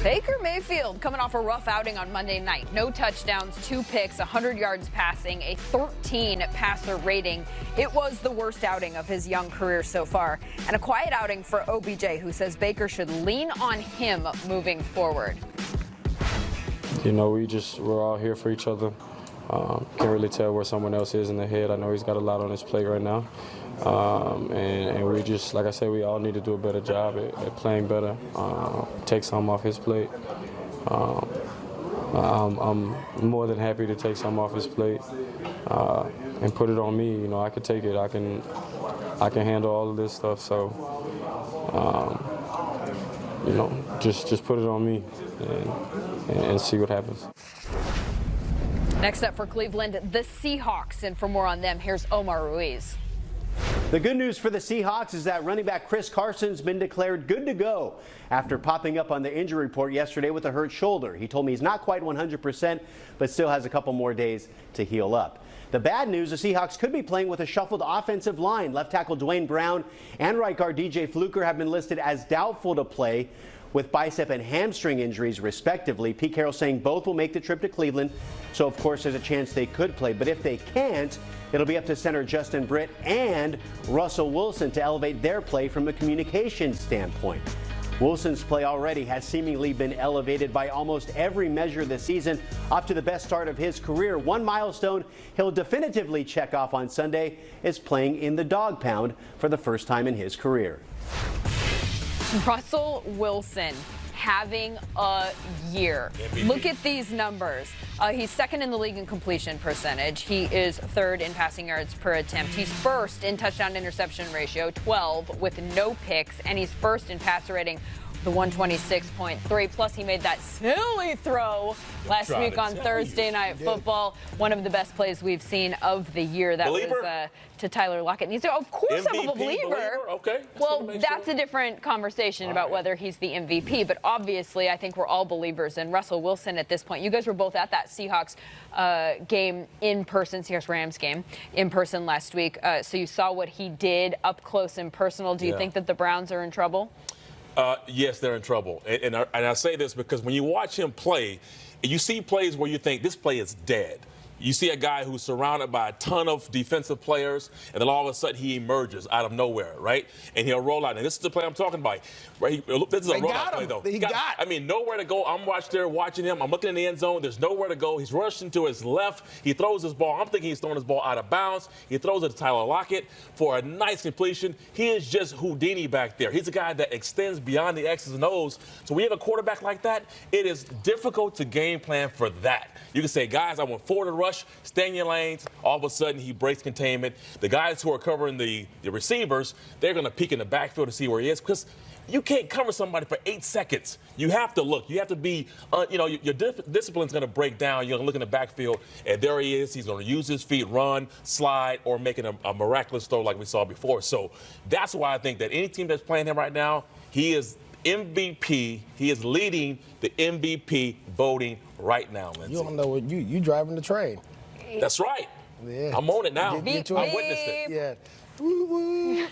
Baker Mayfield coming off a rough outing on Monday night. No touchdowns, 2 picks, 100 yards passing, a 13 passer rating. It was the worst outing of his young career so far. And a quiet outing for OBJ, who says Baker should lean on him moving forward. You know, we're all here for each other. Can't really tell where someone else is in the head. I know he's got a lot on his plate right now. And we just, like I said, we all need to do a better job at playing better, take some off his plate. I'm more than happy to take some off his plate and put it on me. You know, I can take it. I can handle all of this stuff. So, you know, just put it on me and see what happens. Next up for Cleveland, the Seahawks. And for more on them, here's Omar Ruiz. The good news for the Seahawks is that running back Chris Carson's been declared good to go after popping up on the injury report yesterday with a hurt shoulder. He told me he's not quite 100%, but still has a couple more days to heal up. The bad news, the Seahawks could be playing with a shuffled offensive line. Left tackle Dwayne Brown and right guard DJ Fluker have been listed as doubtful to play with bicep and hamstring injuries, respectively. Pete Carroll saying both will make the trip to Cleveland, so of course there's a chance they could play. But if they can't, it'll be up to center Justin Britt and Russell Wilson to elevate their play from a communication standpoint. Wilson's play already has seemingly been elevated by almost every measure this season, off to the best start of his career. One milestone he'll definitively check off on Sunday is playing in the dog pound for the first time in his career. Russell Wilson having a year. MVP. Look at these numbers. He's second in the league in completion percentage. He is third in passing yards per attempt. He's first in touchdown interception ratio, 12 with no picks, and he's first in passer rating, the 126.3. Plus, he made that silly throw last week on Thursday Night Football. One of the best plays we've seen of the year. That was to Tyler Lockett. And he's, of course, MVP, I'm a believer. Okay. Well, that's a different conversation about whether he's the MVP. But obviously, I think we're all believers in Russell Wilson at this point. You guys were both at that Seahawks game in person, Seahawks-Rams game in person last week. So you saw what he did up close and personal. Do you think that the Browns are in trouble? Yes, they're in trouble. And I say this because when you watch him play, you see plays where you think this play is dead. You see a guy who's surrounded by a ton of defensive players, and then all of a sudden he emerges out of nowhere, right? And he'll roll out. And this is the play I'm talking about. Right? This is a rollout play, though. I mean, nowhere to go. I'm watching him. I'm looking in the end zone. There's nowhere to go. He's rushing to his left. He throws his ball. I'm thinking he's throwing his ball out of bounds. He throws it to Tyler Lockett for a nice completion. He is just Houdini back there. He's a guy that extends beyond the X's and O's. So when you have a quarterback like that, it is difficult to game plan for that. You can say, guys, I want forward to rush, stay in your lanes. All of a sudden, he breaks containment. The guys who are covering the receivers, they're going to peek in the backfield to see where he is because you can't cover somebody for 8 seconds. You have to look. You have to be, your discipline's going to break down. You're going to look in the backfield, and there he is. He's going to use his feet, run, slide, or making a miraculous throw like we saw before. So that's why I think that any team that's playing him right now, he is MVP. He is leading the MVP voting right now, Lindsay. You don't know what you driving the train. That's right. Yeah. I'm on it now. I witnessed it. Yeah.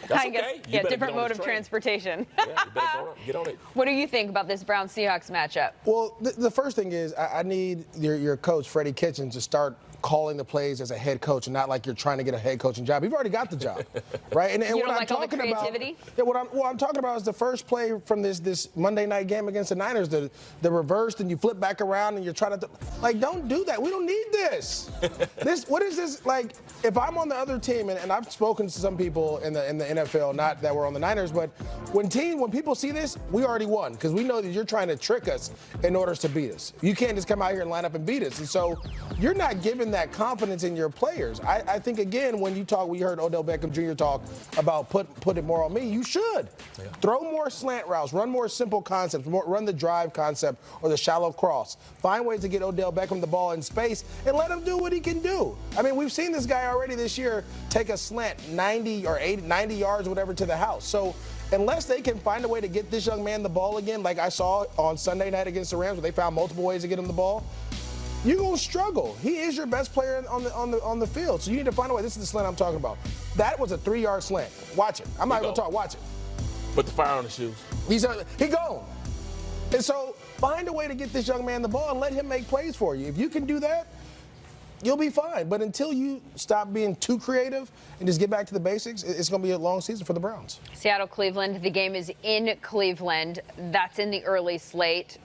That's I guess, okay. different mode of transportation. Yeah, you better get on it. What do you think about this Browns-Seahawks matchup? Well, the first thing is I need your coach, Freddie Kitchens, to start calling the plays as a head coach and not like you're trying to get a head coaching job. You've already got the job, right? And you what don't I'm like all the talking creativity? about, what I'm talking about is the first play from this Monday night game against the Niners, the reversed, and you flip back around and you're trying to don't do that. We don't need this. What is this like? If I'm on the other team, and I've spoken to some people in the NFL, not that we're on the Niners, but when people see this, we already won because we know that you're trying to trick us in order to beat us. You can't just come out here and line up and beat us, and so you're not giving that confidence in your players. I think, again, when we heard Odell Beckham Jr. talk about put it more on me, you should. Yeah. Throw more slant routes, run more simple concepts, run the drive concept or the shallow cross. Find ways to get Odell Beckham the ball in space and let him do what he can do. I mean, we've seen this guy already this year take a slant 90 or 80, 90 yards, whatever, to the house. So unless they can find a way to get this young man the ball again, like I saw on Sunday night against the Rams where they found multiple ways to get him the ball, you're going to struggle. He is your best player on the field. So you need to find a way. This is the slant I'm talking about. That was a 3-yard slant. Watch it. I'm not going to talk. Watch it. Put the fire on the shoes. He gone. And so find a way to get this young man the ball and let him make plays for you. If you can do that, you'll be fine. But until you stop being too creative and just get back to the basics, it's going to be a long season for the Browns. Seattle, Cleveland. The game is in Cleveland. That's in the early slate.